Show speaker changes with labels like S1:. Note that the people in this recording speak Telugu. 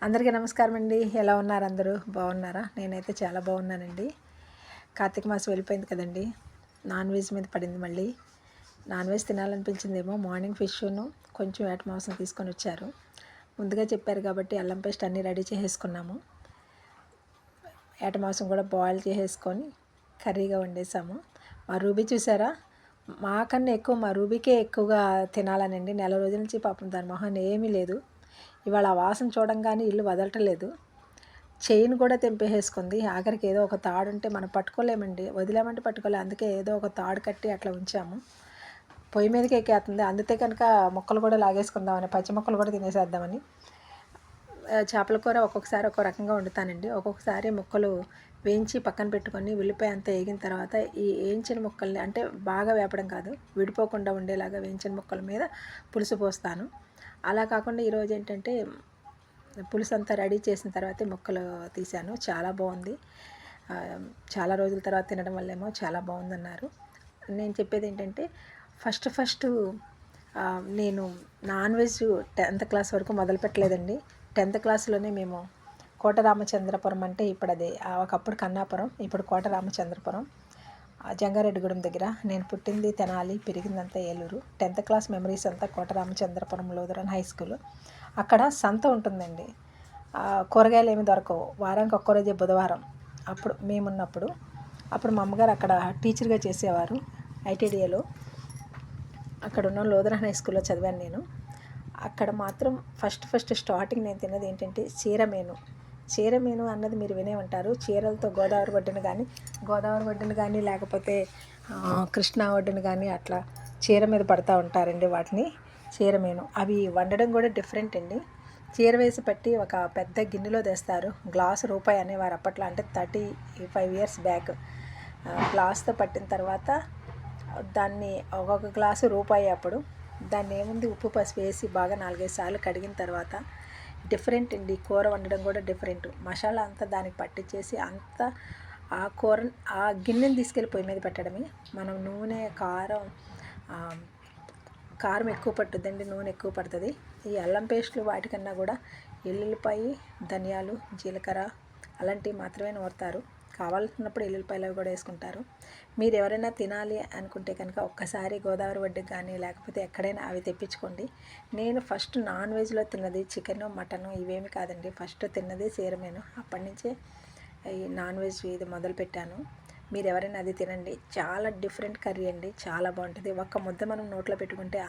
S1: అందరికీ నమస్కారం అండి. ఎలా ఉన్నారు అందరూ? బాగున్నారా? నేనైతే చాలా బాగున్నానండి. కార్తీక మాసం వెళ్ళిపోయింది కదండి. నాన్ వెజ్ మీద పడింది మళ్ళీ. నాన్ వెజ్ తినాలనిపించిందేమో. మార్నింగ్ ఫిష్ను కొంచెం ఏట మాంసం తీసుకొని వచ్చారు. ముందుగా చెప్పారు కాబట్టి అల్లం పేస్ట్ అన్నీ రెడీ చేసేసుకున్నాము. ఏట మాంసం కూడా బాయిల్ చేసేసుకొని కర్రీగా వండేసాము. మా రూబీ చూసారా, మాకన్నా ఎక్కువ మా రూబీకే ఎక్కువగా తినాలనండి. నెల రోజుల నుంచి పాపం దాని మొహాన్ని ఏమీ లేదు. ఇవాళ ఆ వాసన చూడంగానే ఇల్లు వదలటలేదు. చైన్ కూడా తెంపేసుకుంది. ఆఖరికి ఏదో ఒక తాడు ఉంటే మనం పట్టుకోలేమండి, వదిలేమంటే పట్టుకోలేము. అందుకే ఏదో ఒక తాడు కట్టి అట్లా ఉంచాము. పొయ్యి మీదకి ఎక్కేస్తుంది. అందుతే కనుక ముక్కలు కూడా లాగేసుకుందామని, పచ్చి ముక్కలు కూడా తినేసేద్దామని. చేపల కూర ఒక్కొక్కసారి ఒక్కో రకంగా వండుతానండి. ఒక్కొక్కసారి ముక్కలు వేయించి పక్కన పెట్టుకొని ఉల్లిపాయ అంతా వేగిన తర్వాత ఈ వేయించిన ముక్కల్ని, అంటే బాగా వేపడం కాదు, విడిపోకుండా ఉండేలాగా వేయించిన ముక్కల మీద పులుసు పోస్తాను. అలా కాకుండా ఈరోజు ఏంటంటే పులుసు అంతా రెడీ చేసిన తర్వాతే ముక్కలు తీశాను. చాలా బాగుంది. చాలా రోజుల తర్వాత తినడం వల్లేమో చాలా బాగుందన్నారు. నేను చెప్పేది ఏంటంటే ఫస్ట్ నేను నాన్ వెజ్ 10th క్లాస్ వరకు మొదలు పెట్టలేదండి. 10th క్లాస్లోనే మేము కోటరామచంద్రపురం, అంటే ఇప్పుడు అది ఒకప్పుడు కన్నాపురం, ఇప్పుడు కోటరామచంద్రపురం, జంగారెడ్డిగూడెం దగ్గర. నేను పుట్టింది తెనాలి, పెరిగిందంతా ఏలూరు. 10th క్లాస్ మెమరీస్ అంతా కోటరామచంద్రపురం లూథరన్ హై స్కూల్. అక్కడ సంత ఉంటుందండి. కూరగాయలు ఏమి దొరకవు. వారానికి ఒక్క రోజే బుధవారం. అప్పుడు మేమున్నప్పుడు, అప్పుడు మా అమ్మగారు అక్కడ టీచర్గా చేసేవారు ఐటీడీఏలో. అక్కడ ఉన్న లూథరన్ హై స్కూల్లో చదివాను నేను. అక్కడ మాత్రం ఫస్ట్ స్టార్టింగ్ నేను తిన్నది ఏంటంటే చీరమీను అన్నది మీరు వినే ఉంటారు. చీరలతో గోదావరి ఒడ్డున కానీ లేకపోతే కృష్ణా ఒడ్డున కానీ అట్లా చీర మీద పడతా ఉంటారండి వాటిని చీరమీను. అవి వండడం కూడా డిఫరెంట్ అండి. చీర వేసి పట్టి ఒక పెద్ద గిన్నెలో తెస్తారు. గ్లాసు రూపాయి అనేవారు అప్పట్లో, అంటే 35 years బ్యాక్. గ్లాస్తో పట్టిన తర్వాత దాన్ని ఒక్కొక్క గ్లాసు రూపాయి. అప్పుడు దాన్ని ఏముంది, ఉప్పు పసుపు వేసి బాగా 4-5 సార్లు కడిగిన తర్వాత, డిఫరెంట్ అండి. కూర వండడం కూడా డిఫరెంట్. మసాలా అంతా దానికి పట్టించేసి అంతా ఆ కూర ఆ గిన్నెని తీసుకెళ్ళి పొయ్యి మీద పెట్టడమే. మనం నూనె కారం ఎక్కువ పట్టుద్దండి, నూనె ఎక్కువ పడుతుంది. ఈ అల్లం పేస్టులు వాటికన్నా కూడా ఎల్లుల్లిపాయ, ధనియాలు, జీలకర్ర అలాంటివి మాత్రమే నూరుతారు. కావాల్సినప్పుడు ఎల్లుల్లిపాయలు కూడా వేసుకుంటారు. మీరు ఎవరైనా తినాలి అనుకుంటే కనుక ఒక్కసారి గోదావరి ఒడ్డుకి కానీ లేకపోతే ఎక్కడైనా అవి తెప్పించుకోండి. నేను ఫస్ట్ నాన్ వెజ్లో తిన్నది చికెన్, మటన్ ఇవేమి కాదండి. ఫస్ట్ తిన్నది చీరమీను. అప్పటి నుంచే ఈ నాన్ వెజ్ ఇది మొదలుపెట్టాను. మీరు ఎవరైనా అది తినండి. చాలా డిఫరెంట్ కర్రీ అండి, చాలా బాగుంటుంది. ఒక్క ముద్ద మనం నోట్లో పెట్టుకుంటే